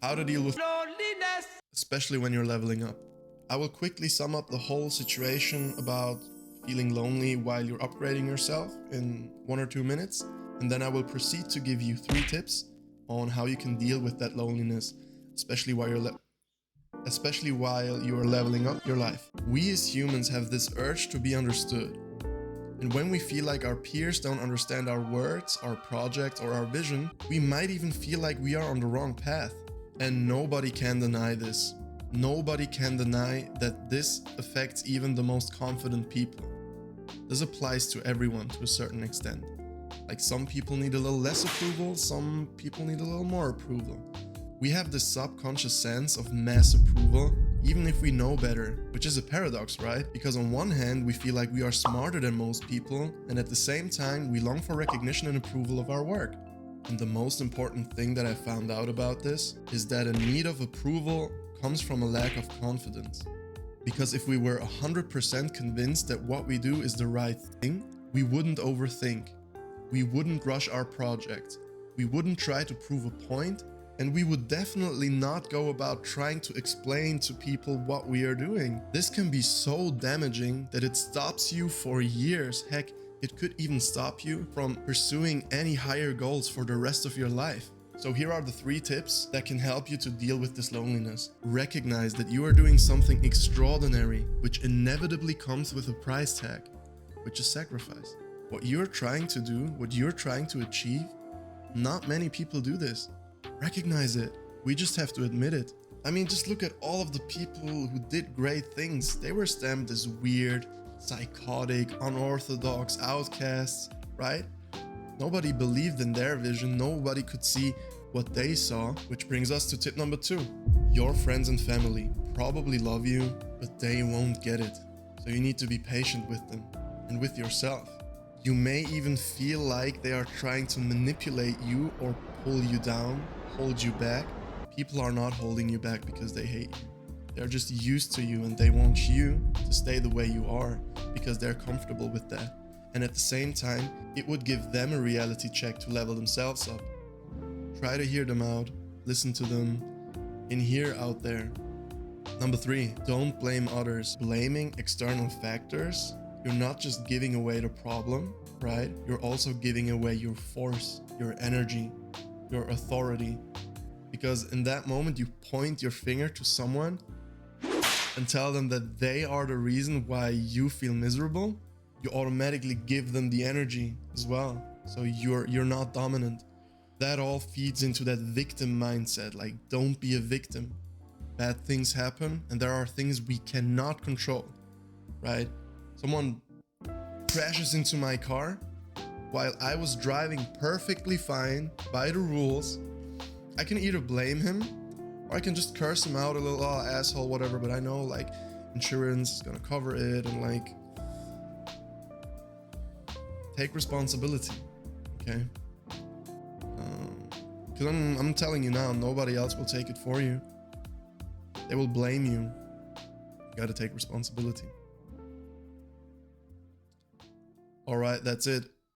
how to deal with loneliness, especially when you're leveling up. I will quickly sum up the whole situation about feeling lonely while you're upgrading yourself in 1 or 2 minutes, and then I will proceed to give you 3 tips on how you can deal with that loneliness, especially while you're leveling up your life. We as humans have this urge to be understood. And when we feel like our peers don't understand our words, our project, or our vision, we might even feel like we are on the wrong path. And nobody can deny this. Nobody can deny that this affects even the most confident people. This applies to everyone to a certain extent. Like some people need a little less approval, some people need a little more approval. We have this subconscious sense of mass approval, even if we know better, which is a paradox, right? Because on one hand, we feel like we are smarter than most people, and at the same time, we long for recognition and approval of our work. And the most important thing that I found out about this is that a need of approval comes from a lack of confidence. Because if we were 100% convinced that what we do is the right thing, we wouldn't overthink. We wouldn't rush our project. We wouldn't try to prove a point, and we would definitely not go about trying to explain to people what we are doing. This can be so damaging that it stops you for years. Heck, it could even stop you from pursuing any higher goals for the rest of your life. So here are the 3 tips that can help you to deal with this loneliness. Recognize that you are doing something extraordinary, which inevitably comes with a price tag, which is sacrifice. What you're trying to do, what you're trying to achieve, not many people do this. Recognize it. We just have to admit it. I mean, just look at all of the people who did great things. They were stamped as weird, psychotic, unorthodox, outcasts, right? Nobody believed in their vision. Nobody could see what they saw, which brings us to tip number 2. Your friends and family probably love you, but they won't get it. So you need to be patient with them and with yourself. You may even feel like they are trying to manipulate you or pull you down, hold you back. People are not holding you back because they hate you. They're just used to you and they want you to stay the way you are because they're comfortable with that. And at the same time, it would give them a reality check to level themselves up. Try to hear them out, listen to them, in here, out there. Number 3, don't blame others. Blaming external factors, you're not just giving away the problem, right? You're also giving away your force, your energy, your authority. Because in that moment, you point your finger to someone and tell them that they are the reason why you feel miserable. You automatically give them the energy as well. So you're not dominant. That all feeds into that victim mindset. Like, don't be a victim. Bad things happen and there are things we cannot control, right? Someone crashes into my car while I was driving perfectly fine by the rules. I can either blame him or I can just curse him out a little, oh, asshole, whatever. But I know like insurance is gonna cover it and like take responsibility, okay? Because I'm telling you now, nobody else will take it for you. They will blame you. You gotta take responsibility. All right, that's it.